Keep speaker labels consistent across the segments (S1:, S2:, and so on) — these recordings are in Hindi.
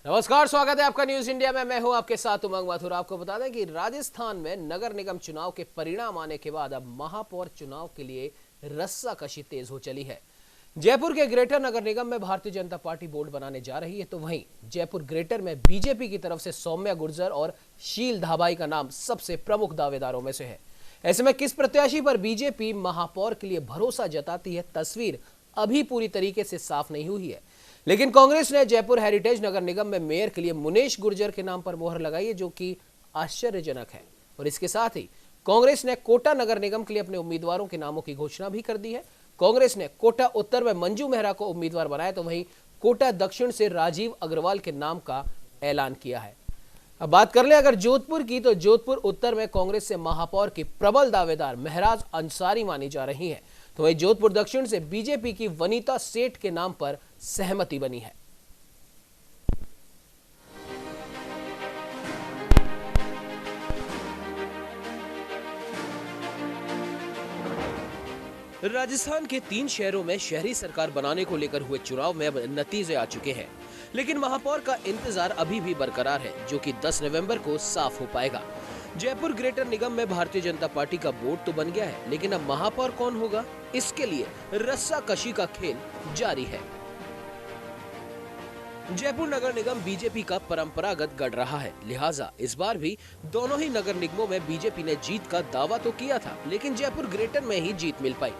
S1: नमस्कार, स्वागत है आपका न्यूज इंडिया में। मैं हूं आपके साथ उमंग माथुर। आपको बता दें कि राजस्थान में नगर निगम चुनाव के परिणाम आने के बाद अब महापौर चुनाव के लिए रस्साकशी तेज हो चली है। जयपुर के ग्रेटर नगर निगम में भारतीय जनता पार्टी बोर्ड बनाने जा रही है, तो वहीं जयपुर ग्रेटर में बीजेपी की तरफ से सौम्या गुर्जर और शील धाबाई का नाम सबसे प्रमुख दावेदारों में से है। ऐसे में किस प्रत्याशी पर बीजेपी महापौर के लिए भरोसा जताती है, तस्वीर अभी पूरी तरीके से साफ नहीं हुई है। लेकिन कांग्रेस ने जयपुर हेरिटेज नगर निगम में मेयर के लिए मुनेश गुर्जर के नाम पर मोहर लगाई है, जो कि आश्चर्यजनक है। और इसके साथ ही कांग्रेस ने कोटा नगर निगम के लिए अपने उम्मीदवारों के नामों की घोषणा भी कर दी है। कांग्रेस ने कोटा उत्तर में मंजू मेहरा को उम्मीदवार बनाया, तो वहीं कोटा दक्षिण से राजीव अग्रवाल के नाम का ऐलान किया है। अब बात कर ले अगर जोधपुर की, तो जोधपुर उत्तर में कांग्रेस से महापौर की प्रबल दावेदार महराज अंसारी मानी जा रही है, तो वहीं जोधपुर दक्षिण से बीजेपी की वनीता सेठ के नाम पर सहमति बनी है। राजस्थान के 3 शहरों में शहरी सरकार बनाने को लेकर हुए चुनाव में अब नतीजे आ चुके हैं, लेकिन महापौर का इंतजार अभी भी बरकरार है, जो कि 10 नवंबर को साफ हो पाएगा। जयपुर ग्रेटर निगम में भारतीय जनता पार्टी का बोर्ड तो बन गया है, लेकिन अब महापौर कौन होगा, इसके लिए रस्साकशी का खेल जारी है। जयपुर नगर निगम बीजेपी का परंपरागत गढ़ रहा है, लिहाजा इस बार भी दोनों ही नगर निगमों में बीजेपी ने जीत का दावा तो किया था, लेकिन जयपुर ग्रेटर में ही जीत मिल पाई।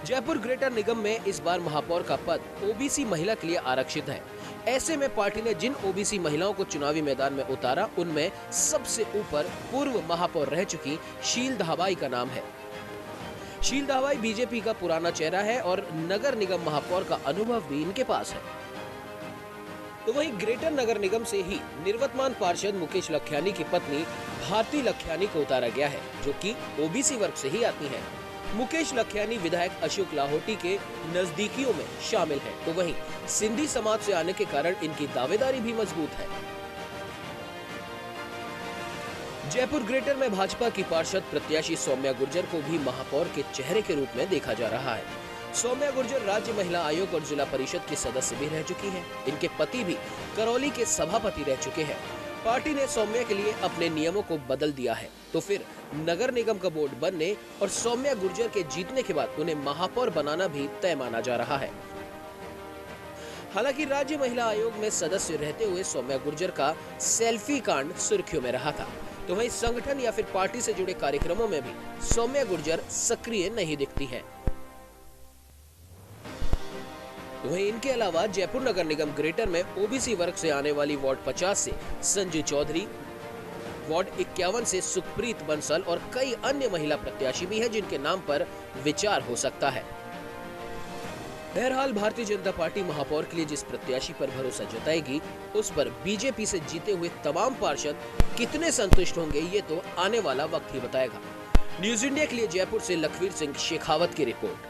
S1: जयपुर ग्रेटर निगम में इस बार महापौर का पद ओबीसी महिला के लिए आरक्षित है। ऐसे में पार्टी ने जिन ओबीसी महिलाओं को चुनावी मैदान में उतारा, उनमें सबसे ऊपर पूर्व महापौर रह चुकी शील धाबाई का नाम है। शील धाबाई बीजेपी का पुराना चेहरा है और नगर निगम महापौर का अनुभव भी इनके पास है। तो वहीं ग्रेटर नगर निगम से ही निवर्तमान पार्षद मुकेश लखियानी की पत्नी भारती लखियानी को उतारा गया है, जो कि ओबीसी वर्ग से ही आती हैं। मुकेश लखियानी विधायक अशोक लाहोटी के नजदीकियों में शामिल है, तो वहीं सिंधी समाज से आने के कारण इनकी दावेदारी भी मजबूत है। जयपुर ग्रेटर में भाजपा की पार्षद प्रत्याशी सौम्या गुर्जर को भी महापौर के चेहरे के रूप में देखा जा रहा है। सौम्या गुर्जर राज्य महिला आयोग और जिला परिषद की सदस्य भी रह चुकी हैं। इनके पति भी करौली के सभापति रह चुके हैं। पार्टी ने सौम्या के लिए अपने नियमों को बदल दिया है, तो फिर नगर निगम का बोर्ड बनने और सौम्या गुर्जर के जीतने के बाद उन्हें महापौर बनाना भी तय माना जा रहा है। हालांकि राज्य महिला आयोग में सदस्य रहते हुए सौम्या गुर्जर का सेल्फी कांड सुर्खियों में रहा था, तो वहीं संगठन या फिर पार्टी से जुड़े कार्यक्रमों में भी सौम्या गुर्जर सक्रिय नहीं दिखती है। वहीं इनके अलावा जयपुर नगर निगम ग्रेटर में ओबीसी वर्ग से आने वाली वार्ड 50 से संजू चौधरी, वार्ड 51 से सुखप्रीत बंसल और कई अन्य महिला प्रत्याशी भी हैं, जिनके नाम पर विचार हो सकता है। बहरहाल भारतीय जनता पार्टी महापौर के लिए जिस प्रत्याशी पर भरोसा जताएगी, उस पर बीजेपी से जीते हुए तमाम पार्षद कितने संतुष्ट होंगे, ये तो आने वाला वक्त ही बताएगा। न्यूज इंडिया के लिए जयपुर से लखवीर सिंह शेखावत की रिपोर्ट।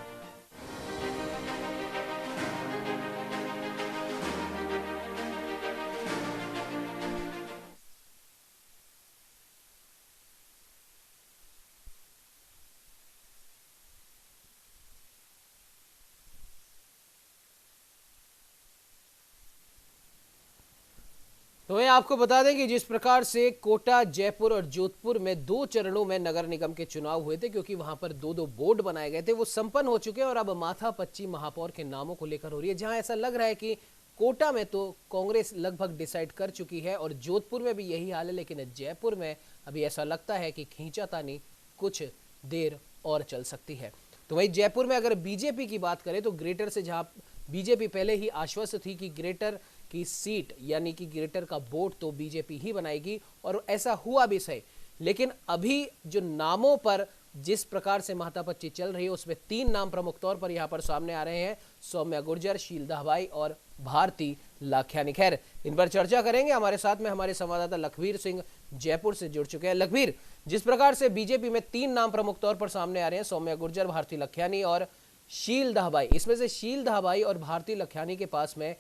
S1: तो मैं आपको बता दें कि जिस प्रकार से कोटा, जयपुर और जोधपुर में 2 चरणों में नगर निगम के चुनाव हुए थे, क्योंकि वहां पर 2-2 बोर्ड बनाए गए थे, वो संपन्न हो चुके हैं और अब माथापच्ची महापौर के नामों को लेकर हो रही है। जहां ऐसा लग रहा है कि कोटा में तो कांग्रेस लगभग डिसाइड कर चुकी है और जोधपुर में भी यही हाल है, लेकिन जयपुर में अभी ऐसा लगता है कि खींचातानी कुछ देर और चल सकती है। तो वही जयपुर में अगर बीजेपी की बात करें, तो ग्रेटर से जहां बीजेपी पहले ही आश्वस्त थी कि ग्रेटर की सीट यानी कि ग्रेटर का बोर्ड तो बीजेपी ही बनाएगी, और ऐसा हुआ भी सही। लेकिन अभी जो नामों पर जिस प्रकार से माथापच्ची चल रही है, उसमें 3 नाम प्रमुख तौर पर यहां पर सामने आ रहे हैं, सौम्या गुर्जर, शील धाबाई और भारती लखियानी। खैर, इन पर चर्चा करेंगे। हमारे साथ में हमारे संवाददाता लखवीर सिंह जयपुर से जुड़ चुके हैं। लखवीर, जिस प्रकार से बीजेपी में 3 नाम प्रमुख तौर पर सामने आ रहे हैं, सौम्या गुर्जर, भारती लखियानी और शील धाबाई, इसमें से शील धाबाई और भारती लखियानी के पास में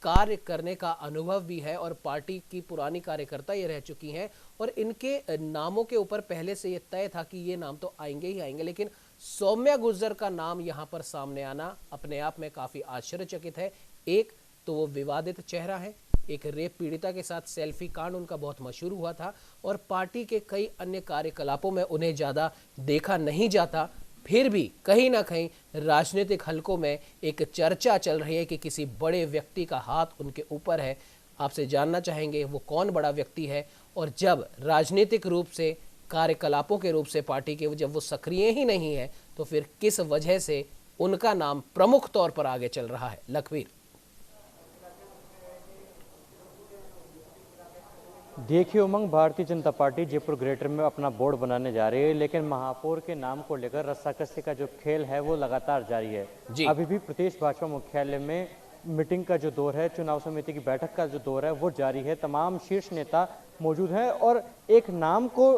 S1: कार्य करने का अनुभव भी है और पार्टी की पुरानी कार्यकर्ता ये रह चुकी हैं, और इनके नामों के ऊपर पहले से ये तय था कि ये नाम तो आएंगे ही आएंगे। लेकिन सौम्या गुर्जर का नाम यहां पर सामने आना अपने आप में काफी आश्चर्यचकित है। एक तो वो विवादित चेहरा है, एक रेप पीड़िता के साथ सेल्फी कांड उनका बहुत मशहूर हुआ था और पार्टी के कई अन्य कार्यकलापों में उन्हें ज़्यादा देखा नहीं जाता। फिर भी कहीं ना कहीं राजनीतिक हलकों में एक चर्चा चल रही है कि किसी बड़े व्यक्ति का हाथ उनके ऊपर है। आपसे जानना चाहेंगे वो कौन बड़ा व्यक्ति है, और जब राजनीतिक रूप से, कार्यकलापों के रूप से पार्टी के जब वो सक्रिय ही नहीं है, तो फिर किस वजह से उनका नाम प्रमुख तौर पर आगे चल रहा है। लखवीर,
S2: देखिए उमंग, भारतीय जनता पार्टी जयपुर ग्रेटर में अपना बोर्ड बनाने जा रही है, लेकिन महापौर के नाम को लेकर रस्साकसी का जो खेल है वो लगातार जारी है। अभी भी प्रदेश भाजपा मुख्यालय में मीटिंग का जो दौर है, चुनाव समिति की बैठक का जो दौर है वो जारी है। तमाम शीर्ष नेता मौजूद हैं और एक नाम को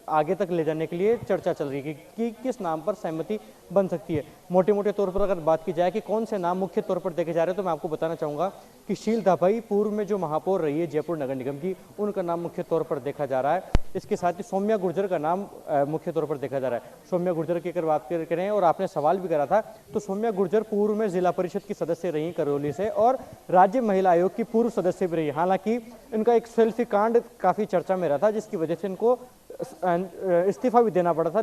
S2: आगे तक ले जाने के लिए चर्चा चल रही है कि किस नाम पर सहमति बन सकती है। मोटे मोटे तौर पर अगर बात की जाए कि कौन से नाम मुख्य तौर पर देखे जा रहे हैं, तो मैं आपको बताना चाहूँगा कि शील धाबाई पूर्व में जो महापौर रही है जयपुर नगर निगम की, उनका नाम मुख्य तौर पर देखा जा रहा है। इसके साथ ही सौम्या गुर्जर का नाम मुख्य तौर पर देखा जा रहा है। सौम्या गुर्जर की अगर बात करें, और आपने सवाल भी करा था, तो सौम्या गुर्जर पूर्व में जिला परिषद की सदस्य रही करौली से और राज्य महिला आयोग की पूर्व सदस्य भी रही। हालांकि इनका एक सेल्फी कांड काफी चर्चा में रहा था, जिसकी वजह से इनको इस्तीफा भी देना पड़ा था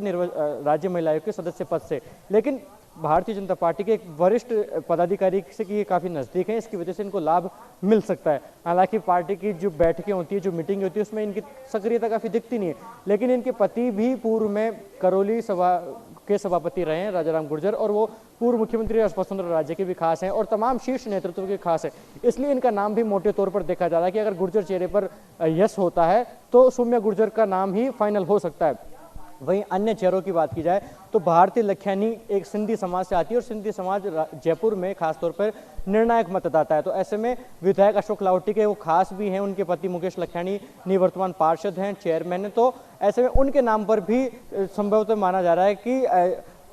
S2: राज्य महिला आयोग के सदस्य पद से। लेकिन भारतीय जनता पार्टी के एक वरिष्ठ पदाधिकारी से कि ये काफ़ी नज़दीक है, इसकी वजह से इनको लाभ मिल सकता है। हालांकि पार्टी की जो बैठकें होती है, जो मीटिंग होती है, उसमें इनकी सक्रियता काफ़ी दिखती नहीं है। लेकिन इनके पति भी पूर्व में करौली सभा के सभापति रहे हैं, राजाराम गुर्जर, और वो पूर्व मुख्यमंत्री वसुंधरा राजे के भी खास हैं और तमाम शीर्ष नेतृत्व के खास है। इसलिए इनका नाम भी मोटे तौर पर देखा जा रहा है कि अगर गुर्जर चेहरे पर यस होता है तो सौम्या गुर्जर का नाम ही फाइनल हो सकता है। वहीं अन्य चेहरों की बात की जाए तो भारती लखयानी एक सिंधी समाज से आती है और सिंधी समाज जयपुर में खासतौर पर निर्णायक मतदाता है। तो ऐसे में विधायक अशोक लाहोटी के वो खास भी हैं, उनके पति मुकेश लखयानी निवर्तमान पार्षद हैं, चेयरमैन हैं। तो ऐसे में उनके नाम पर भी संभवतः माना जा रहा है कि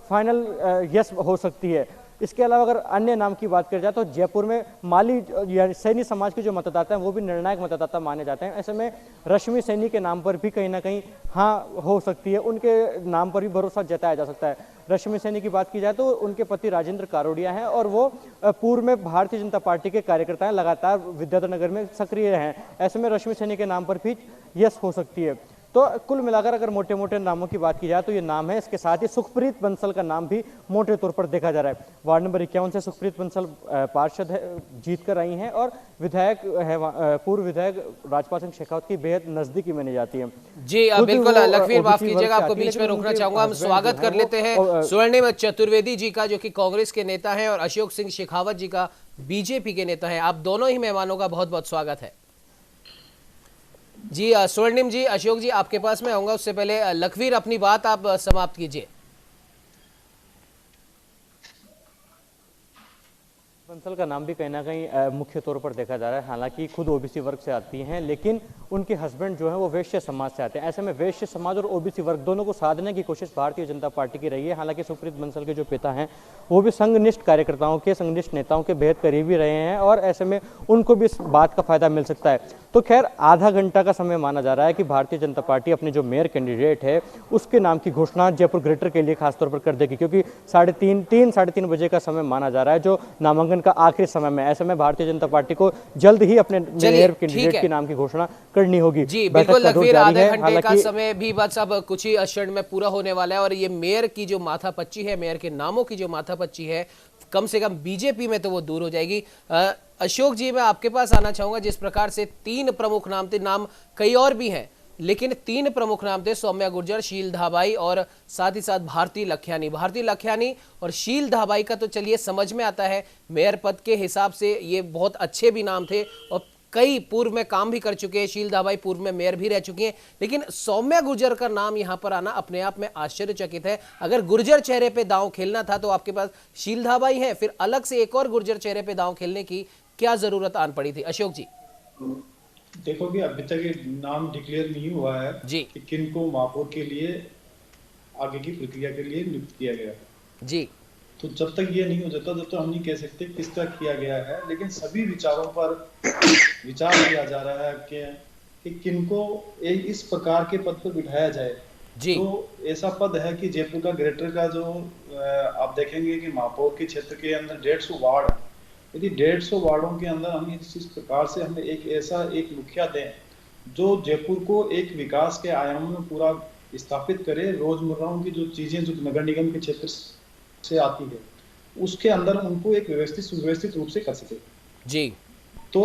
S2: फाइनल यस हो सकती है। इसके अलावा अगर अन्य नाम की बात करी जाए तो जयपुर में माली या सैनी समाज के जो मतदाता हैं वो भी निर्णायक मतदाता माने जाते हैं। ऐसे में रश्मि सैनी के नाम पर भी कहीं ना कहीं हाँ हो सकती है, उनके नाम पर भी भरोसा जताया जा सकता है। रश्मि सैनी की बात की जाए तो उनके पति राजेंद्र कारोड़िया हैं और वो पूर्व में भारतीय जनता पार्टी के कार्यकर्ता हैं, लगातार विद्याधर नगर में सक्रिय हैं। ऐसे में रश्मि सैनी के नाम पर भी यस हो सकती है। तो कुल मिलाकर अगर मोटे मोटे नामों की बात की जाए तो ये नाम है। इसके साथ ही सुखप्रीत बंसल का नाम भी मोटे तौर पर देखा जा रहा है। वार्ड नंबर 51 से सुखप्रीत बंसल पार्षद जीत कर आई हैं और विधायक है, पूर्व विधायक राजपाल सिंह शेखावत की बेहद नजदीकी मानी जाती है।
S1: जी बिल्कुल लखवीर, माफ कीजिएगा, आपको बीच में रोकना चाहूंगा। हम स्वागत कर लेते हैं स्वर्णिम चतुर्वेदी जी का, जो कि कांग्रेस के नेता हैं, और अशोक सिंह शेखावत जी का बीजेपी के नेता है। आप दोनों ही मेहमानों का बहुत बहुत स्वागत है। जी स्वर्णिम जी, अशोक जी, आपके पास मैं आऊंगा, उससे पहले लखवीर अपनी बात आप समाप्त कीजिए।
S2: बंसल का नाम भी कहीं ना कहीं मुख्य तौर पर देखा जा रहा है। हालांकि खुद ओबीसी वर्ग से आती हैं, लेकिन उनके हस्बैंड जो है वो वैश्य समाज से आते हैं। ऐसे में वैश्य समाज और ओबीसी वर्ग दोनों को साधने की कोशिश भारतीय जनता पार्टी की रही है। हालांकि सुखप्रीत बंसल के जो पिता हैं वो भी संघनिष्ठ कार्यकर्ताओं के, संघनिष्ठ नेताओं के बेहद करीबी रहे हैं और ऐसे में उनको भी इस बात का फायदा मिल सकता है। तो खैर आधा घंटा का समय माना जा रहा है कि भारतीय जनता पार्टी अपने जो मेयर कैंडिडेट है उसके नाम की घोषणा जयपुर ग्रेटर के लिए खासतौर पर कर देगी, क्योंकि 3:30 बजे का समय माना जा रहा है जो नामांकन का आखिरी समय में। ऐसे में भारतीय जनता पार्टी को जल्द ही अपने मेयर कैंडिडेट के नाम की घोषणा करनी होगी।
S1: जी बिल्कुल लखवीर, आधे घंटे का समय भी बस अब कुछ ही क्षण में पूरा होने वाला है और ये मेयर की जो माथापच्ची है, मेयर के नामों की जो माथापच्ची है, कम से कम बीजेपी में तो वो दूर हो जाएगी। अशोक जी, मैं आपके पास आना चाहूंगा। जिस प्रकार से 3 प्रमुख नाम थे, नाम कई और भी हैं, लेकिन 3 प्रमुख नाम थे, सौम्या गुर्जर, शील धाबाई और साथ ही साथ भारती लखयानी। भारती लखयानी और शील धाबाई का तो चलिए समझ में आता है, मेयर पद के हिसाब से ये बहुत अच्छे भी नाम थे और कई पूर्व में काम भी कर चुके हैं। शील धाबाई पूर्व में मेयर भी रह चुकी हैं, लेकिन सौम्या गुर्जर का नाम यहां पर आना अपने आप में आश्चर्यचकित है। अगर गुर्जर चेहरे पे दांव खेलना था तो आपके पास शील धाबाई है, फिर अलग से एक और गुर्जर चेहरे पे दांव खेलने की क्या जरूरत आन पड़ी थी? अशोक जी।
S3: देखो कि अभी तक ये नाम डिक्लेयर नहीं हुआ है
S1: जी
S3: कि किन को महापौर के लिए आगे की प्रक्रिया के लिए नियुक्त किया गया
S1: जी।
S3: तो जब तक ये नहीं हो जाता तब तक हम नहीं कह सकते किसका किया गया है। लेकिन सभी विचारों पर विचार किया जा रहा है कि किनको इस प्रकार के पद पर बिठाया जाए।
S1: जी।
S3: तो ऐसा पद है कि जयपुर का ग्रेटर का जो आप देखेंगे कि महापौर के क्षेत्र के अंदर 150 वार्ड, यदि 150 वार्डों के अंदर हम इस प्रकार से हमें एक मुखिया दें जो जयपुर को एक विकास के आयाम में पूरा स्थापित करे, रोजमर्रा की जो चीजें जो नगर निगम के क्षेत्र से आती है उसके अंदर उनको एक सुव्यवस्थित रूप से कर सके
S1: जी।
S3: तो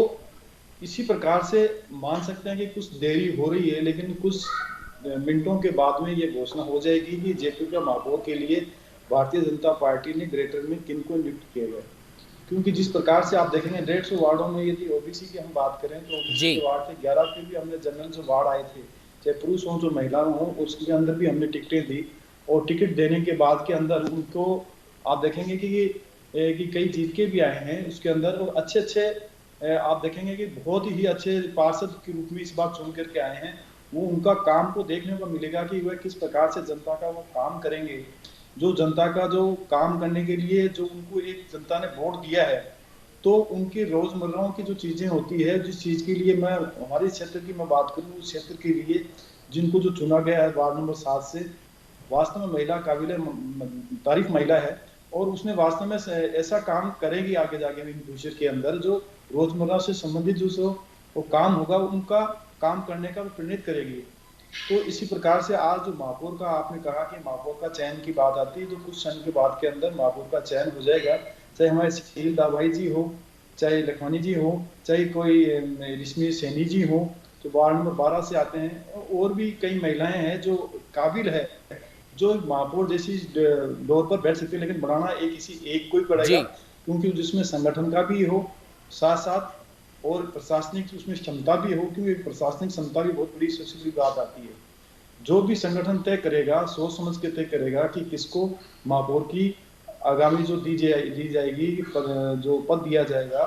S3: इसी प्रकार से मान सकते हैं कि कुछ देरी हो रही है, लेकिन कुछ मिनटों के बाद में ये घोषणा हो जाएगी कि जयपुर के महापौर के लिए भारतीय जनता पार्टी ने ग्रेटर में किनको नियुक्त किया गया। क्योंकि जिस प्रकार से आप देखेंगे 150 वार्डों में यदि ओबीसी की हम बात करें तो ओबीसी के वार्ड थे 11 पे भी हमने जनरल जो वार्ड आए थे, चाहे पुरुष हो जो महिला हो, उसके अंदर भी हमने टिकटें दी और टिकट देने के बाद के अंदर उनको आप देखेंगे कि कई जीत के भी आए हैं उसके अंदर, और अच्छे आप देखेंगे कि बहुत ही अच्छे पार्षद के रूप में इस बार चुन करके आए हैं। वो उनका काम को देखने को मिलेगा कि वह किस प्रकार से जनता का वो काम करेंगे, जो जनता का जो काम करने के लिए जो उनको एक जनता ने वोट दिया है, तो उनकी रोजमर्रा की जो चीजें होती है, जिस चीज के लिए मैं हमारे क्षेत्र की मैं बात करूं, उस क्षेत्र के लिए जिनको जो चुना गया है वार्ड नंबर 7 से, वास्तव में महिला काबिल तारीफ महिला है और उसने वास्तव में ऐसा काम करेगी आगे जाके इन फ्यूचर के अंदर, जो रोजमर्रा से संबंधित जो वो काम होगा उनका काम करने का प्रेरित करेगी। तो इसी प्रकार से आज जो महापौर का आपने कहा कि महापौर का चयन की बात आती है, तो कुछ समय के बाद के अंदर महापौर का चयन हो जाएगा, चाहे हमारे सुशील दाभाई जी हो, चाहे लखवानी जी हो, चाहे कोई रश्मि सैनी जी हो जो वार्ड नंबर 12 से आते हैं, और भी कई महिलाएं हैं जो काबिल है जो महापौर जैसी डोर पर बैठ सकते हैं, लेकिन बनाना किसी एक को ही पड़ेगा, क्योंकि जिसमें संगठन का भी हो साथ साथ और प्रशासनिक उसमें क्षमता भी हो, क्योंकि प्रशासनिक क्षमता भी बहुत बड़ी सबसे बड़ी बात आती है। जो भी संगठन तय करेगा सोच समझ के तय करेगा कि किसको महापौर की आगामी जो दी जाएगी जो पद दिया जाएगा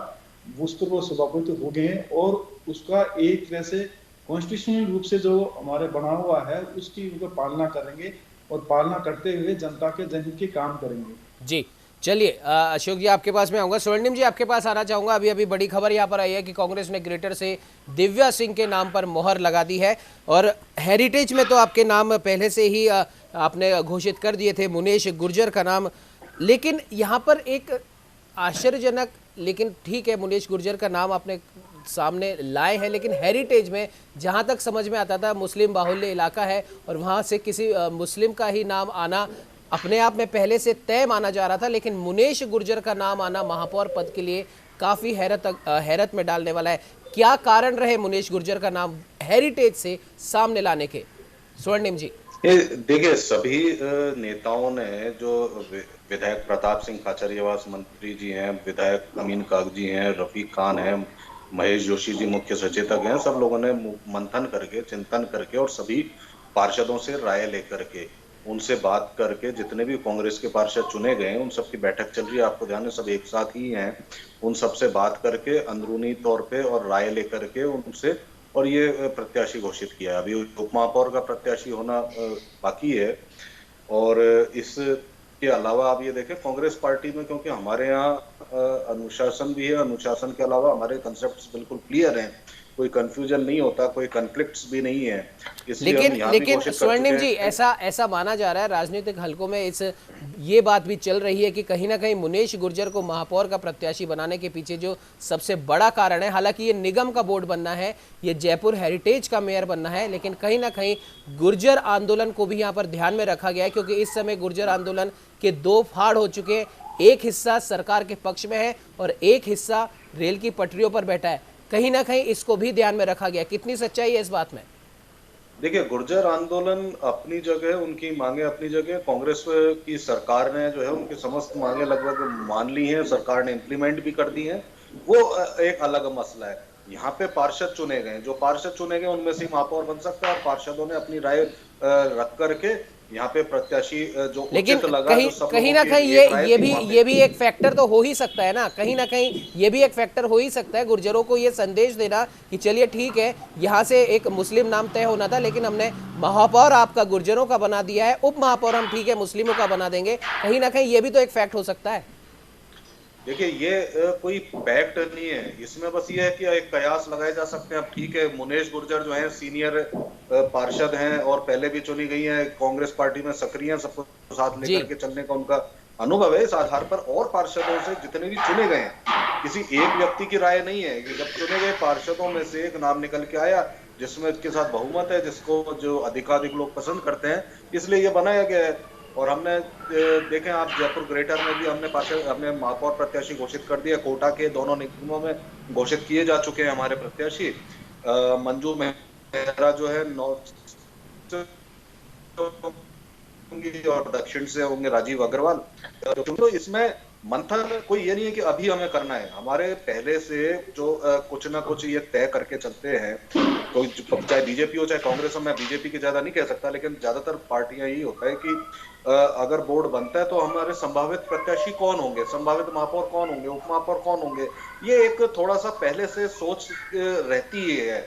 S3: उस पर वो सभापति हो गए हैं, और उसका एक तरह से कॉन्स्टिट्यूशनल रूप से जो हमारे बना हुआ है उसकी ऊपर पालना करेंगे और पालना करते हुए जनता के जनहित के काम करेंगे।
S1: जी चलिए अशोक जी आपके पास मैं आऊंगा। स्वर्णिम जी आपके पास आना चाहूंगा। अभी बड़ी खबर यहाँ पर आई है कि कांग्रेस ने ग्रेटर से दिव्या सिंह के नाम पर मोहर लगा दी है, और हेरिटेज में तो आपके नाम पहले से ही आपने घोषित कर दिए थे, मुनेश गुर्जर का नाम, लेकिन यहाँ पर एक आश्चर्यजनक, लेकिन ठीक है मुनेश गुर्जर का नाम आपने सामने लाए हैं, लेकिन हेरिटेज में जहाँ तक समझ में आता था मुस्लिम बाहुल्य इलाका है और वहाँ से किसी मुस्लिम का ही नाम आना अपने आप में पहले से तय माना जा रहा था, लेकिन मुनेश गुर्जर का नाम आना महापौर पद के लिए काफी हैरत में डालने वाला है। क्या कारण रहे मुनेश गुर्जर का नाम हेरिटेज से सामने लाने के? स्वर्णिम जी
S4: देखिए, सभी नेताओं ने, जो विधायक प्रताप सिंह खाचरियावास मंत्री जी हैं, विधायक अमीन काग जी हैं, रफीक खान हैं, महेश जोशी जी मुख्य सचेतक हैं, सब लोगों ने मंथन करके, चिंतन करके और सभी पार्षदों से राय लेकर के, उनसे बात करके, जितने भी कांग्रेस के पार्षद चुने गए उन सबकी बैठक चल रही है, आपको ध्यान है, सब एक साथ ही हैं, उन सबसे बात करके अंदरूनी तौर पे और राय लेकर के उनसे, और ये प्रत्याशी घोषित किया। अभी उप महापौर का प्रत्याशी होना बाकी है। और इसके अलावा आप ये देखें कांग्रेस पार्टी में, क्योंकि हमारे यहाँ अनुशासन भी है, अनुशासन के अलावा हमारे कंसेप्ट्स बिल्कुल क्लियर हैं, कोई कंफ्यूजन नहीं होता, कोई कॉन्फ्लिक्ट्स भी नहीं है।
S1: लेकिन स्वर्णिम जी ऐसा माना जा रहा है राजनीतिक हलकों में, ये बात भी चल रही है कि कहीं ना कहीं मुनेश गुर्जर को महापौर का प्रत्याशी बनाने के पीछे जो सबसे बड़ा कारण है, हालांकि ये निगम का बोर्ड बनना है, ये जयपुर हेरिटेज का मेयर बनना है, लेकिन कहीं ना कहीं गुर्जर आंदोलन को भी यहाँ पर ध्यान में रखा गया है, क्योंकि इस समय गुर्जर आंदोलन के दो फाड़ हो चुके हैं, एक हिस्सा सरकार के पक्ष में है और एक हिस्सा रेल की पटरियों पर बैठा है। कहीं ना कहीं इसको भी ध्यान में रखा गया। कितनी सच्चाई है इस बात में?
S4: देखिए, गुर्जर आंदोलन अपनी जगह, उनकी मांगे अपनी जगह, कांग्रेस की सरकार ने जो है उनकी समस्त मांगे लगभग मान ली हैं, सरकार ने इंप्लीमेंट भी कर दी हैं, वो एक अलग मसला है। यहाँ पे पार्षद चुने गए, जो पार्षद चुने गए उनमें से महापौर बन सकता है, और पार्षदों ने अपनी राय रख करके यहाँ पे प्रत्याशी जो
S1: उचित लगा, कहीं ना कहीं ये भी एक फैक्टर तो हो ही सकता है ना, कहीं ना कहीं ये भी एक फैक्टर हो ही सकता है गुर्जरों को ये संदेश देना कि चलिए ठीक है, यहाँ से एक मुस्लिम नाम तय होना था, लेकिन हमने महापौर आपका गुर्जरों का बना दिया है, उप महापौर हम ठीक है मुस्लिमों का बना देंगे। कहीं ना कहीं ये भी तो एक फैक्ट हो सकता है।
S4: देखिए, ये कोई फैक्ट नहीं है, इसमें बस ये है कि एक कयास लगाए जा सकते हैं। अब ठीक है, मुनेश गुर्जर जो है सीनियर पार्षद हैं और पहले भी चुनी गई हैं, कांग्रेस पार्टी में सक्रिय, सबको साथ लेकर के चलने का उनका अनुभव है। इस आधार पर और पार्षदों से जितने भी चुने गए हैं किसी एक व्यक्ति की राय नहीं है कि जब चुने गए पार्षदों में से एक नाम निकल के आया जिसमें उसके साथ बहुमत है, जिसको जो अधिकाधिक लोग पसंद करते हैं, इसलिए ये बनाया गया है। और हमने देखें आप, जयपुर ग्रेटर में भी हमने महापौर प्रत्याशी घोषित कर दिया। कोटा के दोनों निगमों में घोषित किए जा चुके हैं हमारे प्रत्याशी। मंजू मेहरा जो है नॉर्थ और दक्षिण से होंगे राजीव अग्रवाल। तो इसमें मंथन कोई ये नहीं है कि अभी हमें करना है, हमारे पहले से जो कुछ ना कुछ ये तय करके चलते हैं। तो चाहे बीजेपी हो चाहे कांग्रेस हो, मैं बीजेपी की ज्यादा नहीं कह सकता, लेकिन ज्यादातर पार्टियां यही होता है कि अगर बोर्ड बनता है तो हमारे संभावित प्रत्याशी कौन होंगे, संभावित महापौर कौन होंगे, उप महापौर कौन होंगे, ये एक थोड़ा सा पहले से सोच रहती है।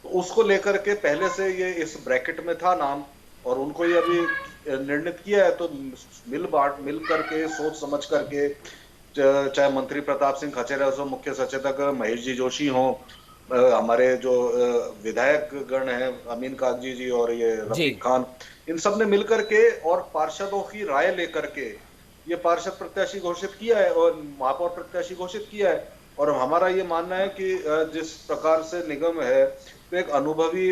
S4: तो उसको लेकर के पहले से ये इस ब्रैकेट में था नाम, और उनको ये अभी निर्णित किया है। तो मिल करके सोच समझ करके, चाहे मंत्री प्रताप सिंह खचेरिया हो, मुख्य सचेतक महेश जी जोशी हो, हमारे जो विधायक गण हैं अमीन कागजी जी और ये रफीक खान, इन सब ने मिलकर के और पार्षदों की राय लेकर के ये पार्षद प्रत्याशी घोषित किया है और महापौर प्रत्याशी घोषित किया है। और हमारा ये मानना है कि जिस प्रकार से निगम है तो एक अनुभवी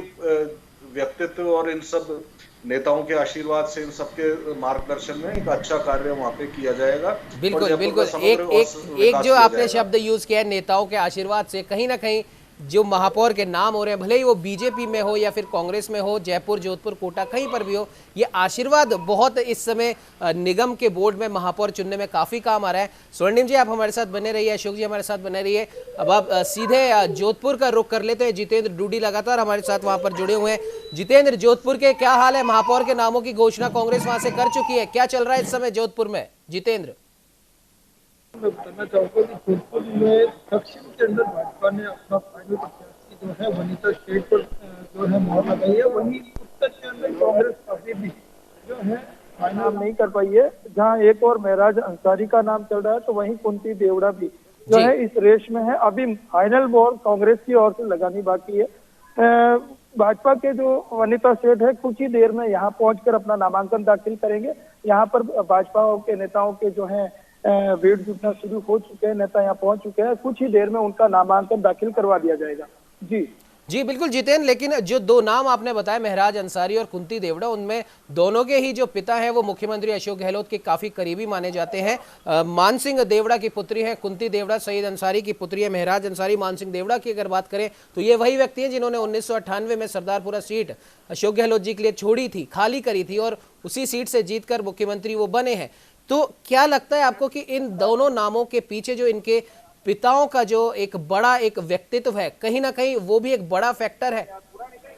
S4: व्यक्तित्व और इन सब नेताओं के आशीर्वाद से, इन सबके मार्गदर्शन में एक अच्छा कार्य वहां पे किया जाएगा।
S1: बिल्कुल बिल्कुल। एक जो आपने शब्द यूज किया है नेताओं के आशीर्वाद से, कहीं ना कहीं जो महापौर के नाम हो रहे हैं, भले ही वो बीजेपी में हो या फिर कांग्रेस में हो, जयपुर, जोधपुर, कोटा, कहीं पर भी हो, ये आशीर्वाद बहुत इस समय निगम के बोर्ड में महापौर चुनने में काफी काम आ रहा है। स्वर्णिम जी आप हमारे साथ बने रहिए, अशोक जी हमारे साथ बने रहिए। अब आप सीधे जोधपुर का रुख कर लेते हैं। जितेंद्र डूडी लगातार हमारे साथ वहां पर जुड़े हुए हैं। जितेंद्र, जोधपुर के क्या हाल है? महापौर के नामों की घोषणा कांग्रेस वहां से कर चुकी है, क्या चल रहा है इस समय जोधपुर में? जितेंद्र,
S5: मैं बताना चाहूंगा कि जोधपुर में दक्षिण के अंदर भाजपा ने अपना फाइनल प्रत्याशी जो है वनीता शेठ पर जो है मोहर लगाई है। वहीं उत्तर के अंदर कांग्रेस पार्टी भी जो है फाइनल नहीं कर पाई है। जहां एक और महराज अंसारी का नाम चल रहा है तो वहीं कुंती देवड़ा भी जो है इस रेस में है। अभी फाइनल मोहर कांग्रेस की ओर से लगानी बाकी है। भाजपा के जो वनीता सेठ है कुछ ही देर में यहाँ पहुंचकर अपना नामांकन दाखिल करेंगे। यहाँ पर भाजपा के नेताओं के जो है भीड़ जुटना शुरू हो चुके हैं, नेता यहाँ पहुंच चुके हैं। कुछ ही देर में उनका नामांकन दाखिल करवा दिया जाएगा। जी
S1: बिल्कुल जितेंद्र, लेकिन जो दो नाम आपने बताए महराज अंसारी और कुंती देवड़ा, उनमें दोनों के ही जो पिता हैं वो मुख्यमंत्री अशोक गहलोत के काफी करीबी माने जाते हैं। मान सिंह देवड़ा की पुत्री है कुंती देवड़ा, सईद अंसारी की पुत्री है महराज अंसारी। मान सिंह देवड़ा की अगर बात करें तो ये वही व्यक्ति हैं जिन्होंने 1998 में सरदारपुरा सीट अशोक गहलोत जी के लिए छोड़ी थी, खाली करी थी, और उसी सीट से जीतकर मुख्यमंत्री वो बने हैं। तो क्या लगता है आपको कि इन दोनों नामों के पीछे जो इनके पिताओं का जो एक बड़ा एक व्यक्तित्व है, कहीं ना कहीं वो भी एक बड़ा फैक्टर है?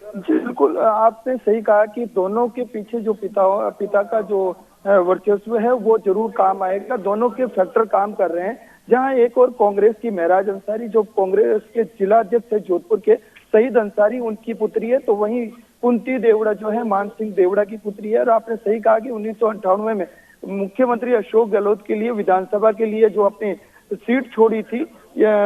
S5: जी बिल्कुल, आपने सही कहा कि दोनों के पीछे जो पिता का जो वर्चस्व है वो जरूर काम आएगा। दोनों के फैक्टर काम कर रहे हैं। जहां एक और कांग्रेस की महराज अंसारी जो कांग्रेस के जिला अध्यक्ष है जोधपुर के, सईद अंसारी उनकी पुत्री है, तो वहीं कुंती देवड़ा जो है मान सिंह देवड़ा की पुत्री है। और आपने सही कहा कि 1998 में मुख्यमंत्री अशोक गहलोत के लिए विधानसभा के लिए जो अपनी सीट छोड़ी थी,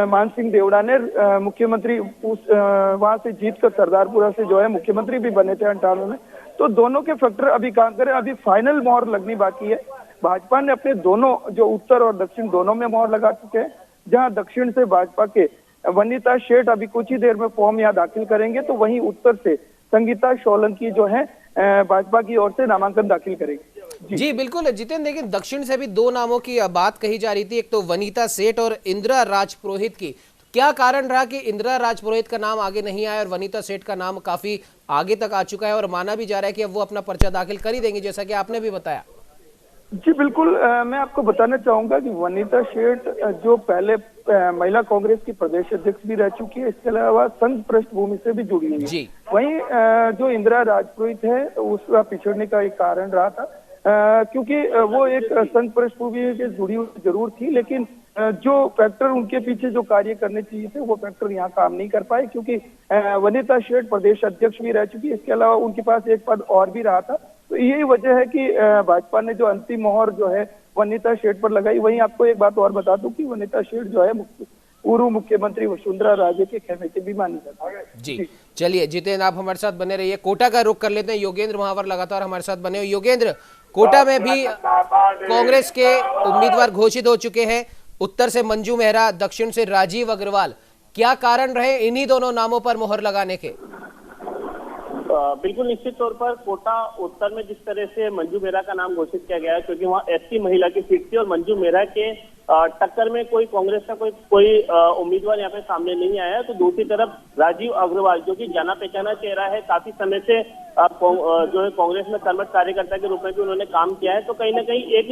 S5: मान सिंह देवड़ा ने मुख्यमंत्री वहां से जीतकर सरदारपुरा से जो है मुख्यमंत्री भी बने थे 98 में। तो दोनों के फैक्टर अभी काम करें। अभी फाइनल मोहर लगनी बाकी है। भाजपा ने अपने दोनों जो उत्तर और दक्षिण दोनों में मोहर लगा चुके हैं। जहां दक्षिण से भाजपा के वनीता शेठ अभी कुछ ही देर में फॉर्म यहाँ दाखिल करेंगे, तो वहीं उत्तर से संगीता सोलंकी जो है भाजपा की ओर से नामांकन दाखिल करेगी।
S1: जी बिल्कुल जितेंद्र, लेकिन दक्षिण से भी दो नामों की बात कही जा रही थी, एक तो वनीता सेठ और इंदिरा राजपुरोहित की। तो क्या कारण रहा कि इंदिरा राजपुरोहित का नाम आगे नहीं आया और वनीता सेठ का नाम काफी आगे तक आ चुका है और माना भी जा रहा है कि अब वो अपना पर्चा दाखिल कर ही देंगे, जैसा कि आपने भी बताया?
S5: जी बिल्कुल, मैं आपको बताना चाहूंगा कि वनीता शेठ जो पहले महिला कांग्रेस की प्रदेश अध्यक्ष भी रह चुकी है, इसके अलावा संघ पृष्ठभूमि से भी जुड़ी हुई है। वहीं जो इंदिरा राजपुरोहित है उसका पिछड़ने का एक कारण रहा था, क्योंकि वो एक संघ पृष्ठभूमि से जुड़ी हुई जरूर थी, लेकिन जो फैक्टर उनके पीछे जो कार्य करने चाहिए थे वो फैक्टर यहाँ काम नहीं कर पाए, क्योंकि वनीता शेठ प्रदेश अध्यक्ष भी रह चुकी है। इसके अलावा उनके पास एक पद और भी रहा था। तो यही वजह है कि भाजपा ने जो अंतिम मोहर जो है वनीता शेठ पर लगाई। वहीं आपको एक बात और बता दूं कि वनीता शेठ जो है पूर्व मुख्यमंत्री वसुंधरा राजे के खेमे के भी मानी जाती है।
S1: जी चलिए जितेंद्र, आप हमारे साथ बने रहिए। कोटा का रुख कर लेते हैं। योगेंद्र महावर लगातार हमारे साथ बने हुए। योगेंद्र, कोटा में भी कांग्रेस के उम्मीदवार घोषित हो चुके हैं। उत्तर से मंजू मेहरा, दक्षिण से राजीव अग्रवाल, क्या कारण रहे इन्हीं दोनों नामों पर मोहर लगाने के?
S6: बिल्कुल निश्चित तौर पर कोटा उत्तर में जिस तरह से मंजू मेहरा का नाम घोषित किया गया है, क्योंकि वहाँ एसटी महिला की सीट थी और मंजू मेहरा के टक्कर में कोई कांग्रेस का कोई उम्मीदवार यहाँ पे सामने नहीं आया। तो दूसरी तरफ राजीव अग्रवाल जो कि जाना पहचाना चेहरा है, काफी समय से जो है कांग्रेस में कर्मठ कार्यकर्ता के रूप में भी उन्होंने काम किया है, तो कहीं ना कहीं एक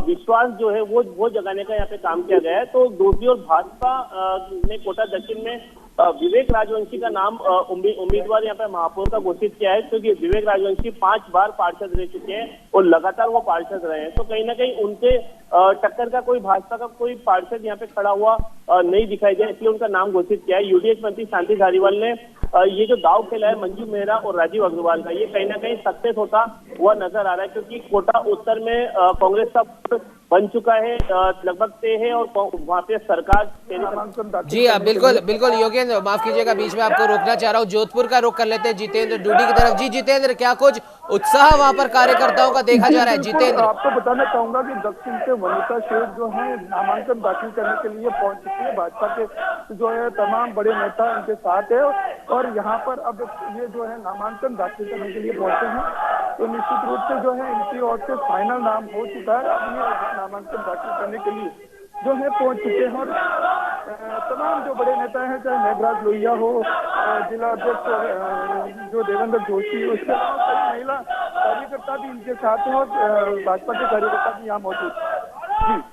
S6: विश्वास जो है वो जगाने का यहाँ पे काम किया गया है। तो दूसरी ओर भाजपा ने कोटा दक्षिण में विवेक राजवंशी का नाम उम्मीदवार यहाँ पे महापौर का घोषित किया है, क्योंकि विवेक राजवंशी 5 बार पार्षद रह चुके हैं और लगातार वो पार्षद रहे हैं। तो कहीं ना कहीं उनके टक्कर का कोई भाजपा का कोई पार्षद यहाँ पे खड़ा हुआ नहीं दिखाई दिया, इसलिए उनका नाम घोषित किया है। यूडीएच मंत्री शांति धारीवाल ने ये जो दाव खेला है मंजू मेहरा और राजीव अग्रवाल का, ये कहीं ना कहीं सक्सेस होता हुआ नजर आ रहा है, क्योंकि कोटा उत्तर में कांग्रेस का बन चुका है, लगभग तय है और वहाँ पे सरकार।
S1: जी हाँ, बिल्कुल बिल्कुल योगेंद्र, माफ कीजिएगा बीच में आपको रोकना चाह रहा हूँ। जोधपुर का रुख कर लेते हैं जितेंद्र डूडी की तरफ। जी जितेंद्र, क्या कुछ उत्साह वहाँ पर कार्यकर्ताओं का देखा जा रहा है? जितेंद्र,
S5: आपको बताना चाहूंगा कि दक्षिण से वनिता शेख जो है नामांकन दाखिल करने के लिए पहुंच चुकी है। भाजपा के जो है तमाम बड़े नेता उनके साथ है और यहाँ पर अब ये जो है नामांकन दाखिल करने के लिए पहुंचे हैं। तो निश्चित रूप से जो है इनकी ओर से फाइनल नाम हो चुका है। अब ये नामांकन दाखिल करने के लिए जो है पहुंच चुके हैं और तमाम जो बड़े नेता हैं, चाहे मेघराज लोहिया हो, जिला अध्यक्ष जो देवेंद्र जोशी, उसके अलावा कई महिला कार्यकर्ता भी इनके साथ हैं और भाजपा के कार्यकर्ता भी यहाँ मौजूद।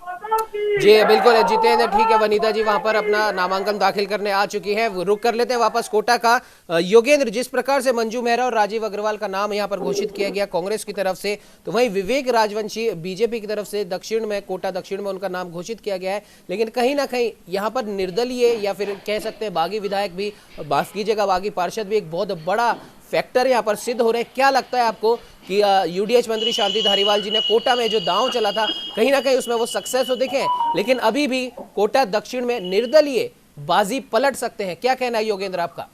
S1: जी बिल्कुल जितेंद्र, ठीक है। वनीता जी वहां पर अपना नामांकन दाखिल करने आ चुकी हैं। रुक कर लेते हैं वापस कोटा का। योगेंद्र, जिस प्रकार से मंजू मेहरा और राजीव अग्रवाल का नाम यहां पर घोषित किया गया कांग्रेस की तरफ से, तो वहीं विवेक राजवंशी बीजेपी की तरफ से दक्षिण में, कोटा दक्षिण में उनका नाम घोषित किया गया है, लेकिन कहीं ना कहीं यहाँ पर निर्दलीय या फिर कह सकते हैं बागी विधायक भी, माफ कीजिएगा बागी पार्षद भी एक बहुत बड़ा फैक्टर यहाँ पर सिद्ध हो रहे हैं। क्या लगता है आपको कि यूडीएच मंत्री शांति धारीवाल जी ने कोटा में जो दांव चला था, कहीं ना कहीं उसमें वो सक्सेस हो दिखे, लेकिन अभी भी कोटा दक्षिण में निर्दलीय बाजी पलट सकते हैं? क्या कहना है योगेंद्र आपका?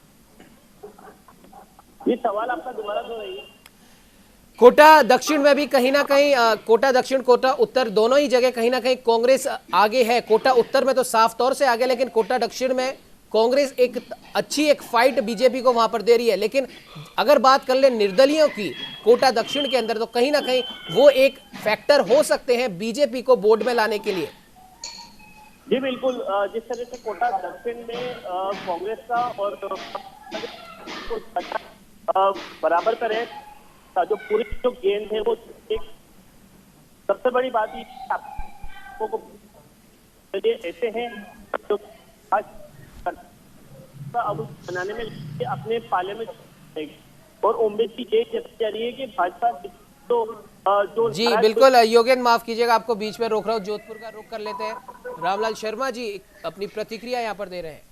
S6: ये सवाल आपका दोबारा दोहराइए।
S1: कोटा दक्षिण में भी कहीं ना कहीं कोटा दक्षिण, कोटा उत्तर दोनों ही जगह कहीं ना कहीं कांग्रेस आगे है। कोटा उत्तर में तो साफ तौर से आगे, लेकिन कोटा दक्षिण में कांग्रेस एक अच्छी फाइट बीजेपी को वहां पर दे रही है। लेकिन अगर बात कर ले निर्दलियों की कोटा दक्षिण के अंदर, तो कहीं ना कहीं वो एक फैक्टर हो सकते हैं बीजेपी को बोर्ड में लाने के लिए।
S6: जी बिल्कुल, जिस तरह से कोटा दक्षिण में कांग्रेस का और बराबर का रहे, जो पूरी जो गेंद है वो एक सबसे बड़ी बात ये ऐसे हैं जो अब बनाने में अपने पाले में, और उम्मीद की ये जताई जा रही है कि भाजपा तो जो।
S1: जी बिल्कुल योगेंद्र, माफ कीजिएगा आपको बीच में रोक रहा हूँ। जोधपुर का रुख कर लेते हैं। रामलाल शर्मा जी अपनी प्रतिक्रिया यहाँ पर दे रहे हैं।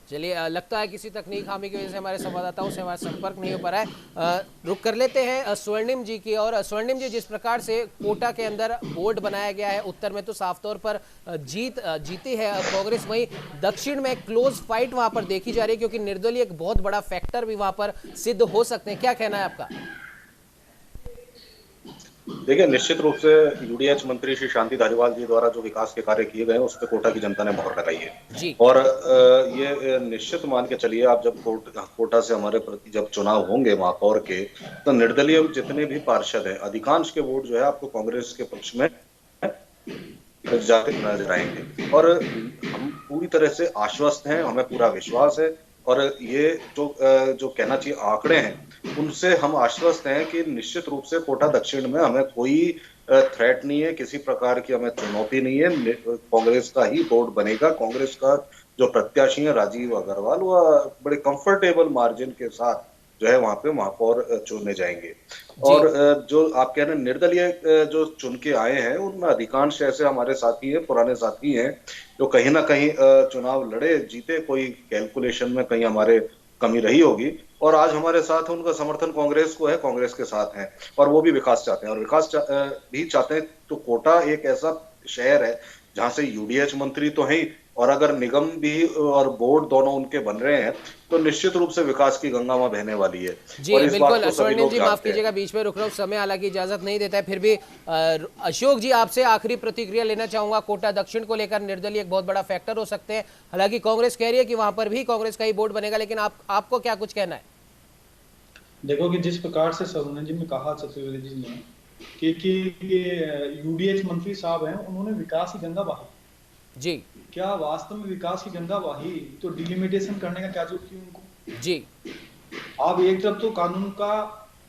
S1: चलिए, लगता है किसी तकनीक खामी की वजह से हमारे संवाददाताओं से हमारा संपर्क नहीं हो पा रहा है। रुक कर लेते हैं स्वर्णिम जी की। और स्वर्णिम जी, जिस प्रकार से कोटा के अंदर बोर्ड बनाया गया है, उत्तर में तो साफ तौर पर जीती है कांग्रेस, वहीं दक्षिण में क्लोज फाइट वहां पर देखी जा रही है, क्योंकि निर्दलीय एक बहुत बड़ा फैक्टर भी वहां पर सिद्ध हो सकते हैं। क्या कहना है आपका?
S4: देखिए, निश्चित रूप से यूडीएच मंत्री श्री शांति धारीवाल जी द्वारा जो विकास के कार्य किए गए उस पर कोटा की जनता ने मोहर लगाई है
S1: जी।
S4: और ये निश्चित मान के चलिए, आप जब कोटा से हमारे प्रति जब चुनाव होंगे महापौर के, तो निर्दलीय जितने भी पार्षद हैं, अधिकांश के वोट जो है आपको कांग्रेस के पक्ष में जाते नजर आएंगे। और हम पूरी तरह से आश्वस्त हैं, हमें पूरा विश्वास है, और ये जो कहना चाहिए आंकड़े हैं उनसे हम आश्वस्त हैं कि निश्चित रूप से कोटा दक्षिण में हमें कोई थ्रेट नहीं है, किसी प्रकार की हमें चुनौती नहीं है। कांग्रेस का ही बोर्ड बनेगा। कांग्रेस का जो प्रत्याशी है राजीव अग्रवाल, वह बड़े कंफर्टेबल मार्जिन के साथ जो है वहां पे महापौर चुने जाएंगे। और जो आप कह रहे हैं निर्दलीय जो चुन के आए हैं उनमें अधिकांश ऐसे हमारे साथी हैं, पुराने साथी हैं, जो कहीं ना कहीं चुनाव लड़े जीते, कोई कैलकुलेशन में कहीं हमारे कमी रही होगी, और आज हमारे साथ उनका समर्थन कांग्रेस को है, कांग्रेस के साथ हैं, और वो भी विकास चाहते हैं, और विकास भी चाहते हैं। तो कोटा एक ऐसा शहर है जहां से यूडीएच मंत्री तो है ही, और अगर निगम भी और बोर्ड दोनों उनके बन रहे हैं तो निश्चित रूप से विकास की गंगा वहां बहने वाली है।
S1: जी
S4: और इस
S1: बिल्कुल।
S4: बात को सभी
S1: स्वर्णिम
S4: लोग
S1: जी माफ
S4: जानते हैं।
S1: कीजिएगा, बीच में रुक रहा हूँ, समय हालांकि इजाजत नहीं देता है, फिर भी अशोक जी आपसे आखिरी प्रतिक्रिया लेना चाहूंगा। कोटा दक्षिण को लेकर निर्दलीय एक बहुत बड़ा फैक्टर हो सकते हैं, हालांकि कांग्रेस कह रही है कि वहां पर भी कांग्रेस का ही बोर्ड बनेगा, लेकिन आपको क्या कुछ कहना है?
S3: देखो कि जिस प्रकार से स्वर्णिम जी ने कहा, चतुर्वेदी जी ने कि यूडीएच मंत्री साहब हैं, उन्होंने विकास की गंगा बहाई
S1: जी,
S3: क्या वास्तव में विकास की गंगा बही तो डिलिमिटेशन करने का क्या जरूरत थी उनको?
S1: जी,
S3: आप एक तरफ तो कानून का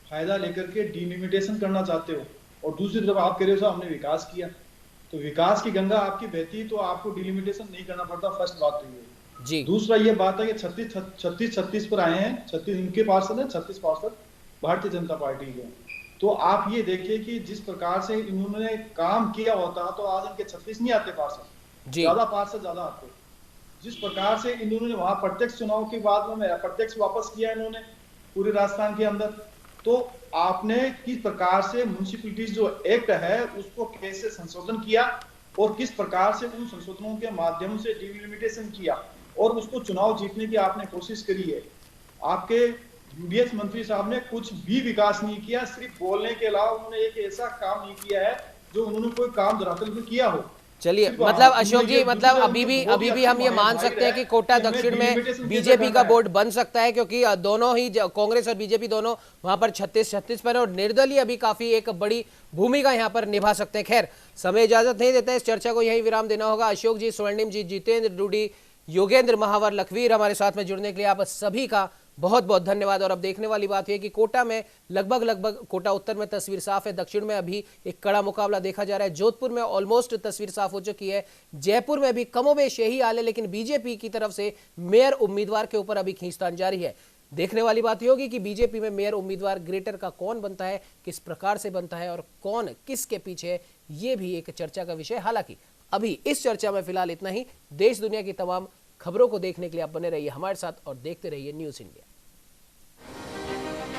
S3: फायदा लेकर के डिलिमिटेशन करना चाहते हो, और दूसरी तरफ आप कह रहे हो साहब हमने विकास किया, तो विकास की गंगा आपकी बहती तो आपको डिलिमिटेशन नहीं करना पड़ता। फर्स्ट बात तो ये
S1: जी,
S3: दूसरा ये बात है कि 36 पर आए हैं, 36 इनके पार्षद हैं, 36 पार्षद भारतीय जनता पार्टी के। तो आप ये देखिए कि जिस प्रकार से इन्होंने काम किया होता तो आज इनके 36 नहीं आते पार्षद, ज्यादा पार्षद ज्यादा आते। जिस प्रकार से इन्होंने वहां प्रत्यक्ष चुनाव के बाद में अप्रत्यक्ष वापस किया इन्होंने पूरे राजस्थान के अंदर, तो आपने किस प्रकार से म्युनिसिपैलिटीज जो एक्ट है उसको कैसे संशोधन किया, और किस प्रकार से उन संशोधनों के माध्यम से डिलिमिटेशन किया, और उसको चुनाव जीतने की आपने कोशिश करी है। आपके यूडीएच मंत्री साहब ने कुछ भी विकास नहीं किया, सिर्फ बोलने के अलावा उन्होंने एक ऐसा काम नहीं किया है जो उन्होंने कोई काम धरातल में किया हो।
S1: चलिए, मतलब अशोक जी, मतलब अभी भी हम ये मान सकते हैं कि कोटा दक्षिण में बीजेपी का बोर्ड बन सकता है, क्योंकि दोनों ही कांग्रेस और बीजेपी दोनों वहां पर 36 पर है, और निर्दलीय अभी काफी एक बड़ी भूमिका यहां पर निभा सकते हैं। खैर, समय इजाजत नहीं देता है, इस चर्चा को यही विराम देना होगा। अशोक जी, स्वर्णिम जी, जितेंद्र डूडी, योगेंद्र महावर, लखवीर हमारे साथ में जुड़ने के लिए आप सभी का बहुत बहुत धन्यवाद। और अब देखने वाली बात यह है कि कोटा में लगभग कोटा उत्तर में तस्वीर साफ है, दक्षिण में अभी एक कड़ा मुकाबला देखा जा रहा है, जोधपुर में ऑलमोस्ट तस्वीर साफ हो चुकी है, जयपुर में भी कमोबेश यही हाल है, लेकिन बीजेपी की तरफ से मेयर उम्मीदवार के ऊपर अभी खींचतान जारी है। देखने वाली बात यह होगी कि बीजेपी में मेयर उम्मीदवार ग्रेटर का कौन बनता है, किस प्रकार से बनता है, और कौन किसके पीछे है, ये भी एक चर्चा का विषय। हालांकि अभी इस चर्चा में फिलहाल इतना ही। देश दुनिया की तमाम खबरों को देखने के लिए आप बने रहिए हमारे साथ और देखते रहिए न्यूज़ इंडिया।